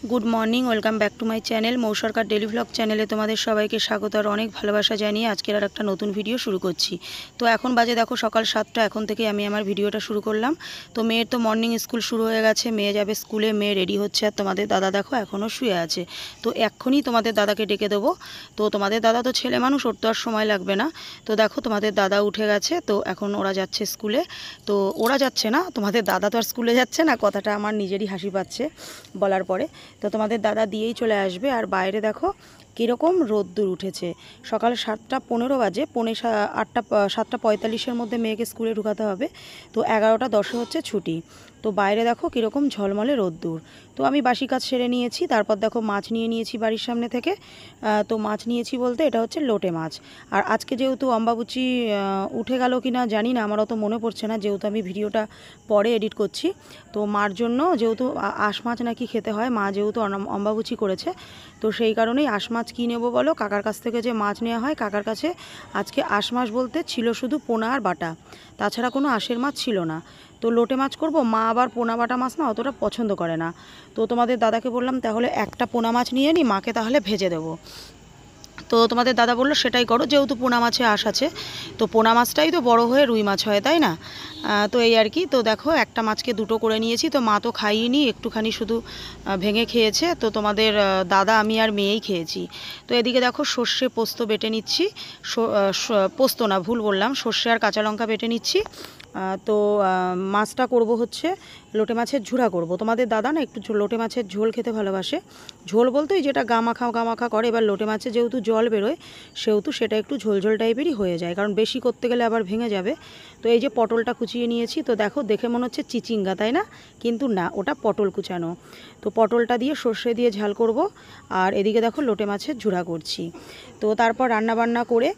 Good morning welcome back to my channel Mou Sarkar daily blog चैनेले तुम्हारे सबाइके स्वागत और अनेक भालोबासा जानिए आजकेर आर एकटा नतून भिडियो शुरू करछि। तो एखन बाजे देखो सकाल 7टा एखन थेके आमी आमार भिडियोटा शुरू करलाम। तो मेयेर तो मर्निंग स्कूल शुरू हो गेछे, मेये जाबे स्कूले, मेये रेडी होच्छे। और तोमादेर दादा देखो एखोनो शुए आछे। तो एक्षुनि तोमादेर दादाके डेके देबो। तो तोमादेर दादा तो छेले मानुष, ओर तो आर समय लागबे ना। तो देखो तोमादेर दादा उठे गेछे। तो एखन ओरा जाच्छे स्कूले। तो ओरा जाच्छे ना, तोमादेर दादा तो आर स्कूले जाच्छे ना, कथाटा आमार निजेरই हासि पाচ্ছে বলার পরে। तो তোমাদের দাদা দিয়েই চলে আসবে। আর বাইরে দেখো কীরকম রোদ্দুর উঠেছে। সকাল 7টা 15 বাজে, 7:45-এর মধ্যে মেয়েকে স্কুলে ঢুকাতে হবে। তো 11টা 10-এ হচ্ছে ছুটি। তো বাইরে দেখো কীরকম ঝলমলে রোদ্দুর। তো আমি বাসি কাজ সেরে নিয়েছি। তারপর দেখো মাছ নিয়ে নিয়েছি বাড়ির সামনে থেকে। তো মাছ নিয়েছি বলতে এটা হচ্ছে লোটে মাছ। আর আজকে যেহেতু অম্বাবুচি উঠে গেল কি না জানি না, আমার অত মনে পড়ছে না, যেহেতু আমি ভিডিওটা পরে এডিট করছি। তো মার জন্য যেহেতু আঁশ মাছ নাকি খেতে হয়, মা যেহেতু অম্বাবুচি করেছে, তো সেই কারণেই আঁশ মাছ কী নেবো বলো। কাকার কাছ থেকে যে মাছ নেওয়া হয়, কাকার কাছে আজকে আঁশ মাছ বলতে ছিল শুধু পোনা আর বাটা, তাছাড়া কোনো আঁশের মাছ ছিল না। তো লোটে মাছ করব। মা আবার পোনা বাটা মাছ না অতটা পছন্দ করে না। তো তোমাদের দাদাকে বললাম তাহলে একটা পোনা মাছ নিয়ে নিই, মাকে তাহলে ভেজে দেবো। তো তোমাদের দাদা বললো সেটাই করো, যেহেতু পোনা মাছে আঁশ আছে। তো পোনা মাছটাই তো বড় হয়ে রুই মাছ হয়, তাই না? তো এই আর কি। তো দেখো একটা মাছকে দুটো করে নিয়েছি। তো মা তো খাইনি, একটুখানি শুধু ভেঙে খেয়েছে। তো তোমাদের দাদা, আমি আর মেয়েই খেয়েছি। তো এদিকে দেখো সর্ষে পোস্ত বেটে নিচ্ছি। পোস্ত না, ভুল বললাম, সর্ষে আর কাঁচা লঙ্কা বেটে নিচ্ছি। তো মাছটা করব হচ্ছে লোটে মাছের ঝুড়া করব। তোমাদের দাদা না একটু লোটে মাছের ঝোল খেতে ভালোবাসে। ঝোল বলতে যেটা গামাখা করে। এবার লোটে মাছে যেহেতু জল বেরোয়, সেহেতু সেটা একটু ঝোলঝোল টাইপেরই হয়ে যায়, কারণ বেশি করতে গেলে আবার ভেঙে যাবে। তো এই যে পটলটা কুচিয়ে নিয়েছি। তো দেখো দেখে মনে হচ্ছে চিচিঙ্গা, তাই না? কিন্তু না, ওটা পটল কুচানো। তো পটলটা দিয়ে সর্ষে দিয়ে ঝাল করব। আর এদিকে দেখো লোটে মাছের ঝুড়া করছি। তো তারপর রান্নাবান্না করে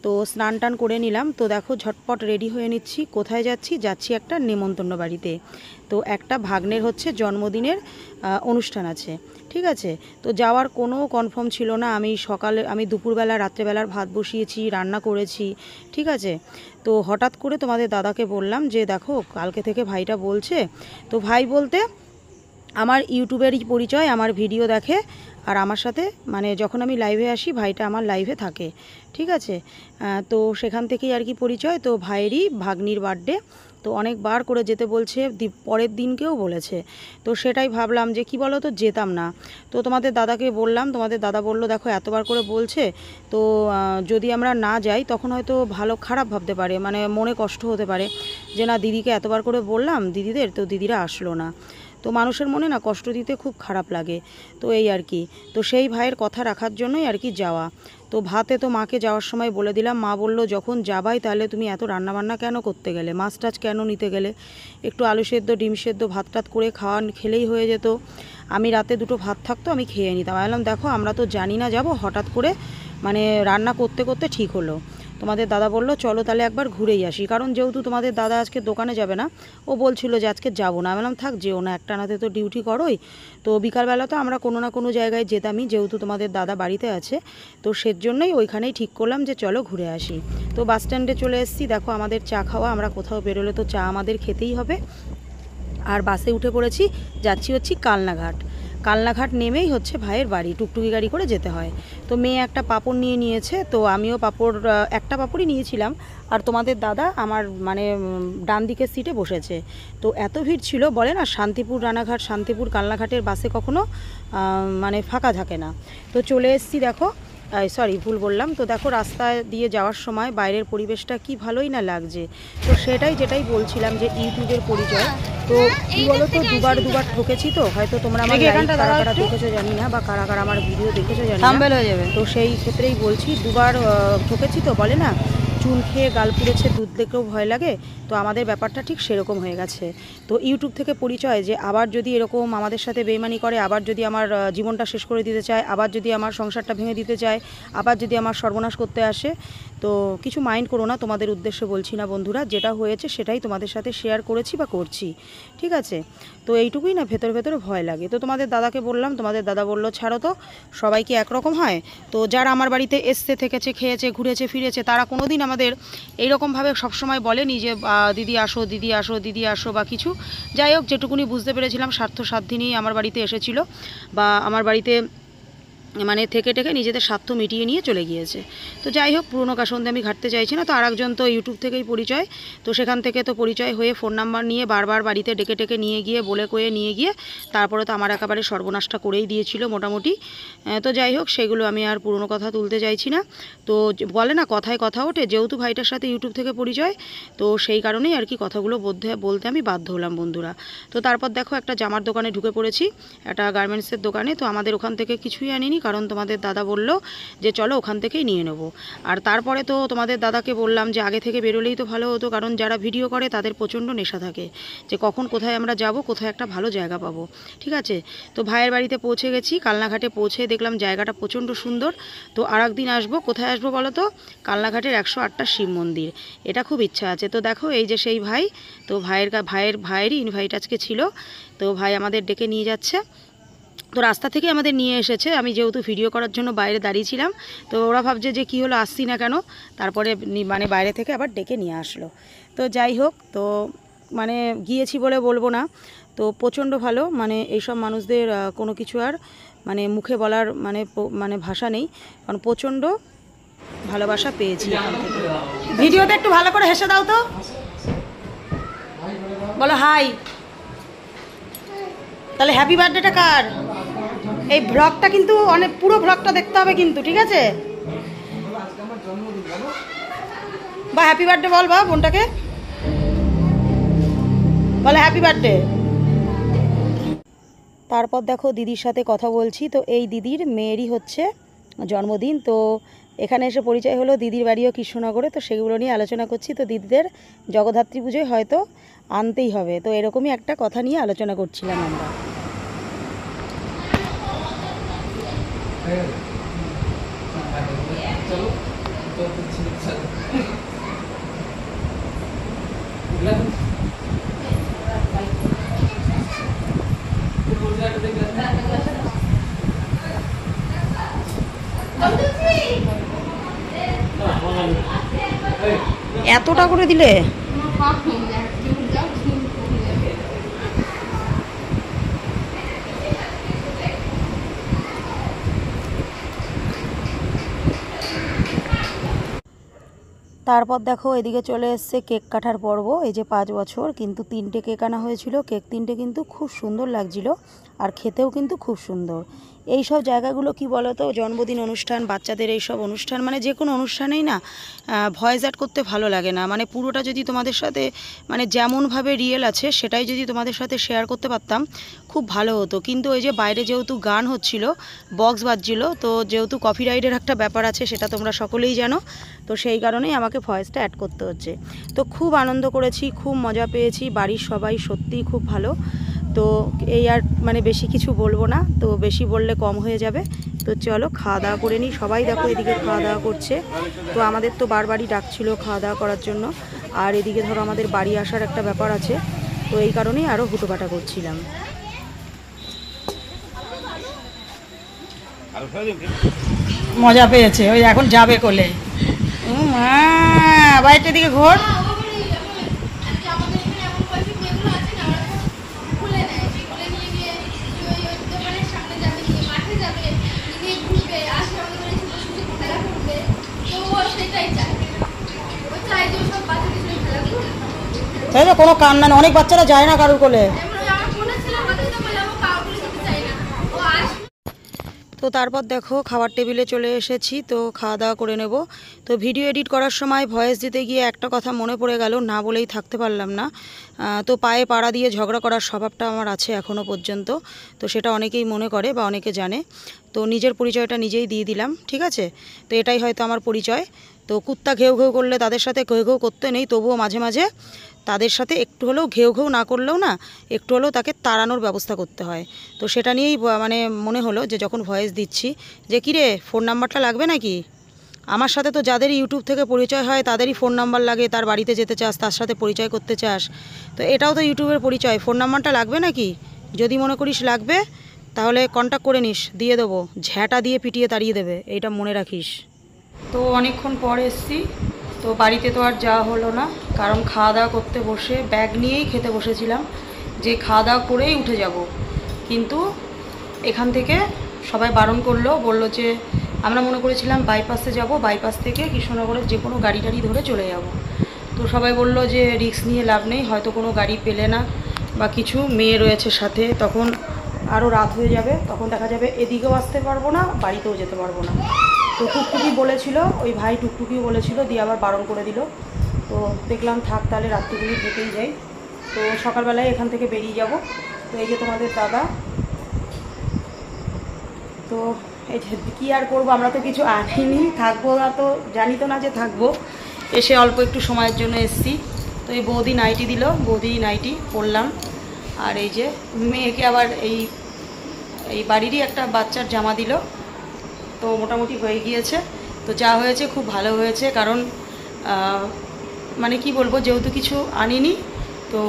তো স্নান টান করে নিলাম। তো দেখো ঝটপট রেডি হয়ে নিচ্ছি। কোথায় যাচ্ছি একটা নেমন্তন্ন বাড়িতে। তো একটা ভাগ্নের হচ্ছে জন্মদিনের অনুষ্ঠান আছে, ঠিক আছে? তো যাওয়ার কোনো কনফার্ম ছিল না। আমি দুপুরবেলা রাত্রেবেলার ভাত বসিয়েছি, রান্না করেছি, ঠিক আছে? তো হঠাৎ করে তোমাদের দাদাকে বললাম যে দেখো কালকে থেকে ভাইটা বলছে। তো ভাই বলতে আমার ইউটিউবেরই পরিচয়, আমার ভিডিও দেখে আর আমার সাথে মানে যখন আমি লাইভে আসি ভাইটা আমার লাইভে থাকে, ঠিক আছে? তো সেখান থেকেই আর কি পরিচয়। তো ভাইয়েরই ভাগ্নির বার্থডে, তো অনেকবার করে যেতে বলছে, পরের দিনকেও বলেছে। তো সেটাই ভাবলাম যে কি বলো তো, যেতাম না। তো তোমাদের দাদাকে বললাম, তোমাদের দাদা বলল দেখো এতবার করে বলছে, তো যদি আমরা না যাই তখন হয়তো খারাপ ভাবতে পারে, মানে মনে কষ্ট হতে পারে যে না দিদিকে এতবার করে বললাম দিদিদের, তো দিদিরা আসলো না। তো মানুষের মনে না কষ্ট দিতে খুব খারাপ লাগে। তো এই আর কি। তো সেই ভাইয়ের কথা রাখার জন্যই আর কি যাওয়া। তো ভাতে তো মাকে যাওয়ার সময় বলে দিলাম। মা বলল যখন যাবাই তাহলে তুমি এত রান্নাবান্না কেন করতে গেলে, মাছ টাছ কেন নিতে গেলে, একটু আলু সেদ্ধ ডিম সেদ্ধ ভাত টাত করে খেলেই হয়ে যেত। আমি রাতে দুটো ভাত থাকতো, আমি খেয়ে নিতাম। বললাম দেখো আমরা তো জানি না যাব, হঠাৎ করে মানে রান্না করতে করতে ঠিক হলো। তোমাদের দাদা বলল চলো তাহলে একবার ঘুরেই আসি, কারণ যেহেতু তোমাদের দাদা আজকে দোকানে যাবে না, ও বলছিল যে আজকে যাবো না। বললাম থাক, যেও না, একটানাতে তো ডিউটি করোই। তো বিকালবেলা তো আমরা কোনো না কোনো জায়গায় যেতামই, যেহেতু তোমাদের দাদা বাড়িতে আছে। তো সেজন্যই ওইখানেই ঠিক করলাম যে চলো ঘুরে আসি। তো বাস স্ট্যান্ডে চলে এসেছি। দেখো আমাদের চা খাওয়া, আমরা কোথাও বেরোলে তো চা আমাদের খেতেই হবে। আর বাসে উঠে পড়েছি, যাচ্ছি হচ্ছে কালনাঘাট নেমেই হচ্ছে ভাইয়ের বাড়ি, টুকটুকি গাড়ি করে যেতে হয়। তো মেয়ে একটা পাঁপড় নিয়ে নিয়েছে, তো আমিও একটা পাঁপড়ই নিয়েছিলাম। আর তোমাদের দাদা আমার মানে ডান দিকের সিটে বসেছে। তো এত ভিড় ছিল, বলে না শান্তিপুর রানাঘাট, শান্তিপুর কালনাঘাটের বাসে কখনো মানে ফাঁকা থাকে না। তো চলে এসেছি দেখো, সরি ভুল বললাম। তো দেখো রাস্তা দিয়ে যাওয়ার সময় বাইরের পরিবেশটা কি ভালোই না লাগছে। তো যেটাই বলছিলাম যে ইউটিউবের পরিচয়। তো কি বলো তো, দুবার ঠকেছি। তো হয়তো তোমরা আমার কারা দেখেছো জানি না, বা কারা আমার ভিডিও দেখেছো জানি না। তো সেই ক্ষেত্রেই বলছি, দুবার ঠকেছি। তো বলে না চুন খেয়ে গাল পুড়েছে, দুধ দেখেও ভয় লাগে। তো আমাদের ব্যাপারটা ঠিক সেরকম হয়ে গেছে। তো ইউটিউব থেকে পরিচয় যে আবার যদি এরকম আমাদের সাথে বেইমানি করে, আবার যদি আমার জীবনটা শেষ করে দিতে চায়, আবার যদি আমার সংসারটা ভেঙে দিতে চায়, আবার যদি আমার সর্বনাশ করতে আসে, তো কিছু মাইন্ড করো না, তোমাদের উদ্দেশ্যে বলছি না বন্ধুরা, যেটা হয়েছে সেটাই তোমাদের সাথে শেয়ার করেছি বা করছি, ঠিক আছে। তো এইটুকুই না, ভেতরে ভেতরে ভয় লাগে। তো তোমাদের দাদাকে বললাম, তোমাদের দাদা বললো ছাড়ো তো, সবাই কি একরকম হয়? তো যারা আমার বাড়িতে এসছে, থেকেছে, খেয়েছে, ঘুরেছে ফিরেছে, তারা কোনো দিন আমাদের এইরকমভাবে সবসময় বলেনি যে দিদি আসো, দিদি আসো, দিদি আসো বা কিছু। যাই হোক, যেটুকুনি বুঝতে পেরেছিলাম স্বার্থ সাধ্যি নিয়েই আমার বাড়িতে এসেছিলো, বা আমার বাড়িতে মানে থেকে টেকে নিজেদের স্বার্থ মিটিয়ে নিয়ে চলে গিয়েছে। তো যাই হোক, পুরনো কাসন্দে আমি ঘাটতে চাইছি না। তো আরেকজন তো ইউটিউব থেকেই পরিচয়, তো সেখান থেকে তো পরিচয় হয়ে ফোন নাম্বার নিয়ে বারবার বাড়িতে ডেকে ডেকে নিয়ে গিয়ে বলে কয়ে নিয়ে গিয়ে তারপরে তো আমার একেবারে সর্বনাশটা করেই দিয়েছিল মোটামুটি। তো যাই হোক, সেগুলো আমি আর পুরনো কথা তুলতে চাইছি না। তো বলে না কথায় কথা ওঠে, যেহেতু ভাইটার সাথে ইউটিউব থেকে পরিচয়, তো সেই কারণেই আর কি কথাগুলো বলতে আমি বাধ্য হলাম বন্ধুরা। তো তারপর দেখো, একটা জামার দোকানে ঢুকে পড়েছি, একটা গার্মেন্টসের দোকানে। তো আমাদের ওখান থেকে কিছুই আনিনি, কারণ তোমাদের দাদা বলল যে চলো ওখান থেকেই নিয়ে নেব। আর তারপরে তো তোমাদের দাদাকে বললাম যে আগে থেকে বেরোলেই তো ভালো হতো, কারণ যারা ভিডিও করে তাদের প্রচণ্ড নেশা থাকে যে কখন কোথায় আমরা যাব, কোথায় একটা ভালো জায়গা পাবো, ঠিক আছে। তো ভাইয়ের বাড়িতে পৌঁছে গেছি, কালনাঘাটে পৌঁছে দেখলাম জায়গাটা প্রচণ্ড সুন্দর। তো আর একদিন আসবো, কোথায় আসবো বলো তো? কালনাঘাটের 108টা শিব মন্দির, এটা খুব ইচ্ছা আছে। তো দেখো, এই যে সেই ভাই, তো ভাইয়েরই ইনভাইট আজকে ছিল। তো ভাই আমাদের ডেকে নিয়ে যাচ্ছে, তো রাস্তা থেকে আমাদের নিয়ে এসেছে। আমি যেহেতু ভিডিও করার জন্য বাইরে দাঁড়িয়েছিলাম, তো ওরা ভাবছে যে কী হলো, আসছি না কেন, তারপরে মানে বাইরে থেকে আবার ডেকে নিয়ে আসলো। তো যাই হোক, তো মানে গিয়েছি বলে বলবো না, তো প্রচণ্ড ভালো। মানে এইসব মানুষদের কোনো কিছু আর মানে মুখে বলার মানে ভাষা নেই, কারণ প্রচণ্ড ভালোবাসা পেয়েছি এখান থেকে। ভিডিওতে একটু ভালো করে হেসে দাও তো, বলো হাই। তাহলে হ্যাপি বার্থডেটা কার? এই ব্লগটা কিন্তু অনেক, পুরো ব্লগটা দেখতে হবে কিন্তু, ঠিক আছে? বা হ্যাপি বার্থডে বল, বা বোনটাকে বলে হ্যাপি বার্থডে। তারপর দেখো, দিদির সাথে কথা বলছি। তো এই দিদির মেয়েরই হচ্ছে জন্মদিন, তো এখানে এসে পরিচয় হলো। দিদির বাড়িও কৃষ্ণনগরে, তো সেগুলো নিয়ে আলোচনা করছি। তো দিদিদের জগদ্ধাত্রী পুজোয় হয়তো আনতেই হবে, তো এরকমই একটা কথা নিয়ে আলোচনা করছিলাম আমরা। এতটা করে দিলে? তারপর দেখো, এদিকে চলে এসছে কেক কাটার পর্ব। এই যে 5 বছর, কিন্তু 3টে কেক আনা হয়েছিল। কেক 3টে কিন্তু খুব সুন্দর লাগছিল, আর খেতেও কিন্তু খুব সুন্দর। এই সব জায়গাগুলো কি বলো তো, জন্মদিন অনুষ্ঠান, বাচ্চাদের এই সব অনুষ্ঠান, মানে যে কোনো অনুষ্ঠানেই না ভয়েস অ্যাড করতে ভালো লাগে না। মানে পুরোটা যদি তোমাদের সাথে মানে যেমনভাবে রিয়েল আছে সেটাই যদি তোমাদের সাথে শেয়ার করতে পারতাম, খুব ভালো হতো। কিন্তু ওই যে বাইরে যেহেতু গান হচ্ছিল, বক্স বাজছিল, তো যেহেতু কপিরাইটের একটা ব্যাপার আছে, সেটা তোমরা সকলেই জানো, তো সেই কারণেই আমাকে ভয়েসটা অ্যাড করতে হচ্ছে। তো খুব আনন্দ করেছি, খুব মজা পেয়েছি, বাড়ির সবাই সত্যিই খুব ভালো। তো এই আর মানে বেশি কিছু বলবো না, তো বেশি বললে কম হয়ে যাবে। তো চলো খাওয়া দাওয়া করে নিই। সবাই দেখো এদিকে খাওয়া দাওয়া করছে। তো আমাদের তো বারবারই ডাকছিল খাওয়া দাওয়া করার জন্য, আর এদিকে ধরো আমাদের বাড়ি আসার একটা ব্যাপার আছে, তো এই কারণেই আরও হুটোপাটা করছিলাম। মজা পেয়েছে, ওই এখন যাবে কোলে। বাইরের দিকে ঘোর। তাই তো, কোনো কান্না না, অনেক বাচ্চারা যায় না কারোর কোলে। তো তারপর দেখো খাবার টেবিলে চলে এসেছি, তো খাওয়া দাওয়া করে নেব। তো ভিডিও এডিট করার সময় ভয়েস দিতে গিয়ে একটা কথা মনে পড়ে গেল, না বলেই থাকতে পারলাম না। তো পায়ে পাড়া দিয়ে ঝগড়া করার স্বভাবটা আমার আছে এখনও পর্যন্ত, তো সেটা অনেকেই মনে করে বা অনেকে জানে। তো নিজের পরিচয়টা নিজেই দিয়ে দিলাম, ঠিক আছে। তো এটাই হয়তো আমার পরিচয়। তো কুত্তা ঘেউ ঘেউ করলে তাদের সাথে ঘেউ ঘেউ করতে নেই, তবুও মাঝে মাঝে তাদের সাথে একটু হলেও ঘেউ ঘেউ না করলেও না, একটু হলেও তাকে তাড়ানোর ব্যবস্থা করতে হয়। তো সেটা নিয়েই মানে মনে হলো যে যখন ভয়েস দিচ্ছি যে কিরে ফোন নাম্বারটা লাগবে নাকি, আমার সাথে তো যাদের ইউটিউব থেকে পরিচয় হয় তাদেরই ফোন নাম্বার লাগে, তার বাড়িতে যেতে চাস, তার সাথে পরিচয় করতে চাস, তো এটাও তো ইউটিউবের পরিচয়, ফোন নাম্বারটা লাগবে নাকি? যদি মনে করিস লাগবে তাহলে কন্ট্যাক্ট করে নিস, দিয়ে দেবো, ঝ্যাঁটা দিয়ে পিটিয়ে তাড়িয়ে দেবে, এইটা মনে রাখিস। তো অনেকক্ষণ পর এসছি, তো বাড়িতে তো আর যাওয়া হলো না, কারণ খাওয়া দাওয়া করতে বসে ব্যাগ নিয়েই খেতে বসেছিলাম যে খাওয়া দাওয়া করেই উঠে যাব, কিন্তু এখান থেকে সবাই বারণ করলো, বলল যে আমরা মনে করেছিলাম বাইপাসে যাব, বাইপাস থেকে কৃষ্ণনগরের যে কোনো গাড়ি টাড়ি ধরে চলে যাব। তো সবাই বলল যে রিস্ক নিয়ে লাভ নেই, হয়তো কোনো গাড়ি পেলে না বা কিছু, মেয়ে রয়েছে সাথে, তখন আরও রাত হয়ে যাবে, তখন দেখা যাবে এদিকেও আসতে পারবো না, বাড়িতেও যেতে পারবো না। তো টুকটুকি বলেছিল, ওই ভাই টুকটুকিও বলেছিল, দিয়ে আবার বারণ করে দিল। তো দেখলাম থাক তাহলে রাত্রিগুলি থেকেই যাই। তো সকালবেলায় এখান থেকে বেরিয়ে যাব। তো এই যে তোমাদের দাদা, তো এই যে কী আর করবো, আমরা তো কিছু আনিনি, থাকবো না তো, জানি তো না যে থাকবো, এসে অল্প একটু সময়ের জন্য এসছি। তো এই বৌদি নাইটি দিল, বৌদি নাইটি পরলাম, আর এই যে মেয়েকে আবার এই বাড়িরই একটা বাচ্চার জামা দিল। তো মোটামুটি হয়ে গিয়েছে। তো যা হয়েছে খুব ভালো হয়েছে, কারণ মানে কি বলবো, যেহেতু কিছু আনিনি, তো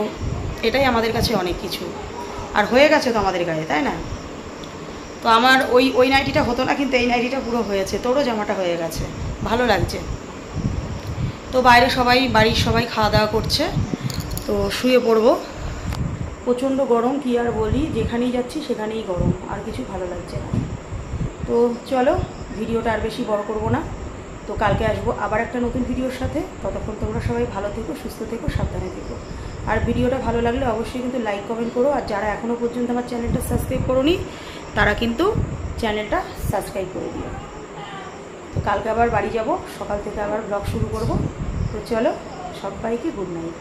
এটাই আমাদের কাছে অনেক কিছু, আর হয়ে গেছে তো আমাদের গায়ে, তাই না? তো আমার ওই নাইটিটা হতো না, কিন্তু এই নাইটিটা পুরো হয়েছে, তোরও জামাটা হয়ে গেছে, ভালো লাগছে। তো বাইরে সবাই, বাড়ির সবাই খাওয়া দাওয়া করছে, তো শুয়ে পড়বো। প্রচণ্ড গরম, কি আর বলি, যেখানেই যাচ্ছি সেখানেই গরম, আর কিছু ভালো লাগছে না। তো চলো, ভিডিওটা আর বেশি বড় করব না। তো কালকে আসবো আবার একটা নতুন ভিডিওর সাথে, ততক্ষণ তোমরা সবাই ভালো থেকো, সুস্থ থেকো, সাবধানে থেকো। আর ভিডিওটা ভালো লাগলে অবশ্যই কিন্তু লাইক কমেন্ট করো, আর যারা এখনও পর্যন্ত আমার চ্যানেলটা সাবস্ক্রাইব করোনি তারা কিন্তু চ্যানেলটা সাবস্ক্রাইব করে দিও। তো কালকে আবার বাড়ি যাব, সকাল থেকে আবার ব্লগ শুরু করব। তো চলো, সবাইকে গুড নাইট।